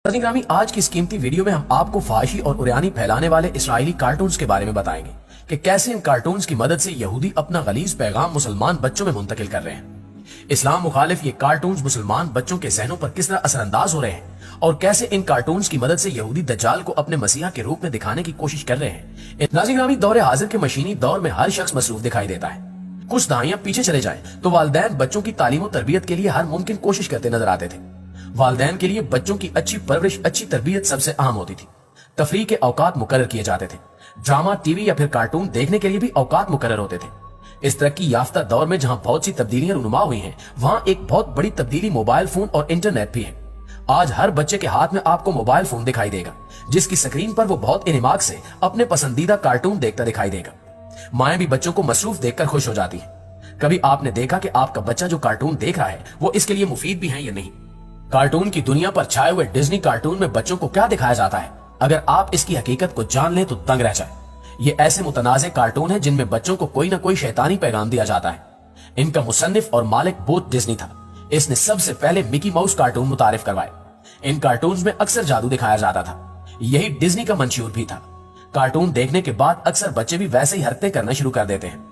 ग्रामी, आज की इस कीमती वीडियो में हम आपको फाहिशी और उरियानी फैलाने वाले इसराइली कार्टून्स के बारे में बताएंगे कि कैसे इन कार्टून्स की मदद से यहूदी अपना गलीज पैगाम मुसलमान बच्चों में मुंतकिल कर रहे हैं। इस्लाम मुखालिफ ये कार्टून्स मुसलमान बच्चों के जहनों पर किस तरह असरअंदाज हो रहे हैं और कैसे इन कार्टून्स की मदद से यहूदी दज्जाल को अपने मसीहा के रूप में दिखाने की कोशिश कर रहे हैं। नाज़रीन ग्रामी, दौरे हाजिर के मशीनी दौर में हर शख्स मसरूफ दिखाई देता है। कुछ दहाइयां पीछे चले जाएं तो वालिदैन बच्चों की तालीम और तरबियत के लिए हर मुमकिन कोशिश करते नजर आते थे। वालिदैन के लिए बच्चों की अच्छी परवरिश, अच्छी तरबियत सबसे अहम होती थी। तफरीह के औकात मुकर्रर किए जाते थे। ड्रामा, टीवी या फिर कार्टून देखने के लिए भी औकात मुकर्रर होते थे। इस तरक्की याफ्ता दौर में जहां बहुत सी तब्दीलियां रुनुमा हुई हैं, वहां एक बहुत बड़ी तब्दीली मोबाइल फोन और इंटरनेट भी है। आज हर बच्चे के हाथ में आपको मोबाइल फोन दिखाई देगा, जिसकी स्क्रीन पर वो बहुत इनिमाक से अपने पसंदीदा कार्टून देखता दिखाई देगा। माएं भी बच्चों को मसरूफ देखकर खुश हो जाती है। कभी आपने देखा कि आपका बच्चा जो कार्टून देख रहा है वो इसके लिए मुफीद भी है या नहीं? कार्टून की दुनिया पर छाए हुए डिज्नी कार्टून में बच्चों को क्या दिखाया जाता है, अगर आप इसकी हकीकत को जान लें तो दंग रह जाए। ये ऐसे मुतनाज़े कार्टून हैं जिनमें बच्चों को कोई ना कोई शैतानी पैगाम दिया जाता है। इनका मुसन्निफ और मालिक बोथ डिज्नी था। इसने सबसे पहले मिकी माउस कार्टून मुतारिफ करवाए। इन कार्टून्स में अक्सर जादू दिखाया जाता था। यही डिज्नी का मंशूर भी था। कार्टून देखने के बाद अक्सर बच्चे भी वैसे ही हरकतें करना शुरू कर देते हैं।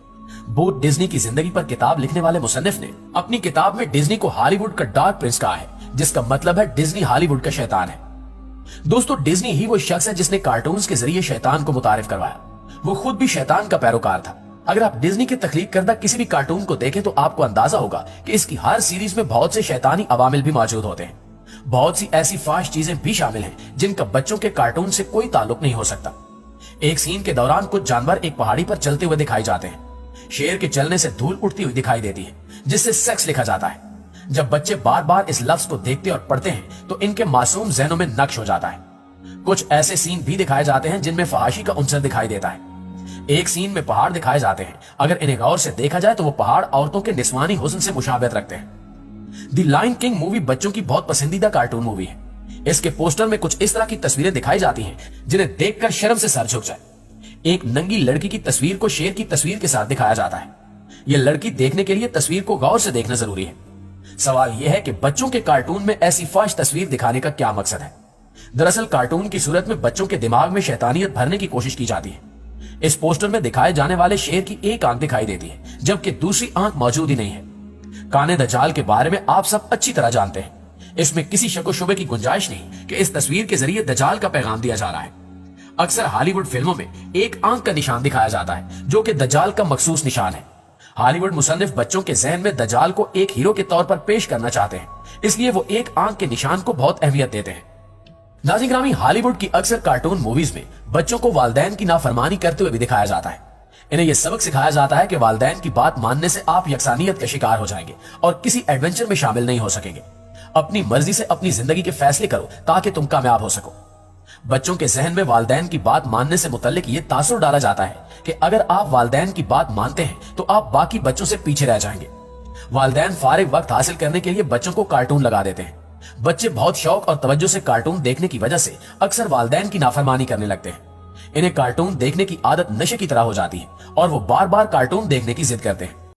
बोथ डिज्नी की जिंदगी पर किताब लिखने वाले मुसन्निफ ने अपनी किताब में डिज्नी को हॉलीवुड का डार्क प्रिंस कहा है, जिसका मतलब है डिज्नी हॉलीवुड का शैतान है। दोस्तों, डिज्नी ही वो शख्स है जिसने कार्टून्स के जरिए शैतान को मुतारिफ करवाया। वो खुद भी शैतान का पैरोकार था। अगर आप डिज्नी के तख्लीक करदा किसी भी कार्टून को देखें तो आपको अंदाजा होगा कि इसकी हर सीरीज में बहुत से शैतानी अवामिल भी मौजूद होते हैं। बहुत सी ऐसी फाश चीजें भी शामिल हैं जिनका बच्चों के कार्टून से कोई ताल्लुक नहीं हो सकता। एक सीन के दौरान कुछ जानवर एक पहाड़ी पर चलते हुए दिखाई जाते हैं। शेर के चलने से धूल उड़ती हुई दिखाई देती है, जिससे सेक्स लिखा जाता है। जब बच्चे बार बार इस लफ्ज को देखते और पढ़ते हैं तो इनके मासूम जहनों में नक्श हो जाता है। कुछ ऐसे सीन भी दिखाए जाते हैं जिनमें फहाशी का उनसर दिखाई देता है। एक सीन में पहाड़ दिखाए जाते हैं। अगर इन्हें गौर से देखा जाए तो वो पहाड़ औरतों के निस्वानी हुस्न से मुशाबहत रखते हैं। द लायन किंग मूवी बच्चों की बहुत पसंदीदा कार्टून मूवी है। इसके पोस्टर में कुछ इस तरह की तस्वीरें दिखाई जाती हैं जिन्हें देखकर शर्म से सर झुक जाए। एक नंगी लड़की की तस्वीर को शेर की तस्वीर के साथ दिखाया जाता है। यह लड़की देखने के लिए तस्वीर को गौर से देखना जरूरी है। सवाल यह है कि बच्चों के कार्टून में ऐसी फाश तस्वीर दिखाने का क्या मकसद है? दरअसल कार्टून की सूरत में बच्चों के दिमाग में शैतानियत भरने की कोशिश की जाती है। इस पोस्टर में दिखाए जाने वाले शेर की एक आंख दिखाई देती है, जबकि दूसरी आंख मौजूद ही नहीं है। काने दज्जाल के बारे में आप सब अच्छी तरह जानते हैं। इसमें किसी शक व शुबे की गुंजाइश नहीं कि इस तस्वीर के जरिए दज्जाल का पैगाम दिया जा रहा है। अक्सर हॉलीवुड फिल्मों में एक आंख का निशान दिखाया जाता है, जो कि दज्जाल का मखसूस निशान है। हॉलीवुड मुसन्निफ बच्चों के जहन में दज्जाल को एक हीरो के तौर पर पेश करना चाहते हैं, इसलिए वो एक आंख के निशान को बहुत अहमियत देते हैं। नाज़रीन ग्रामी, हॉलीवुड की अक्सर कार्टून मूवीज में बच्चों को वालिदैन की नाफरमानी करते हुए भी दिखाया जाता है। इन्हें यह सबक सिखाया जाता है कि वालिदैन की बात मानने से आप यकसानियत का शिकार हो जाएंगे और किसी एडवेंचर में शामिल नहीं हो सकेंगे। अपनी मर्जी से अपनी जिंदगी के फैसले करो ताकि तुम कामयाब हो सको। बच्चों के जहन में वालिदैन की बात मानने से मुतल्लिक ये तासुर डाला जाता है कि अगर आप वालिदैन की बात मानते हैं तो आप बाकी बच्चों से पीछे रह जाएंगे। वालिदैन फारिग वक्त हासिल करने के लिए बच्चों को कार्टून लगा देते हैं। बच्चे बहुत शौक और तवज्जो से कार्टून देखने की वजह से अक्सर वालिदैन की नाफरमानी करने लगते हैं। इन्हें कार्टून देखने की आदत नशे की तरह हो जाती है और वो बार बार कार्टून देखने की जिद करते हैं।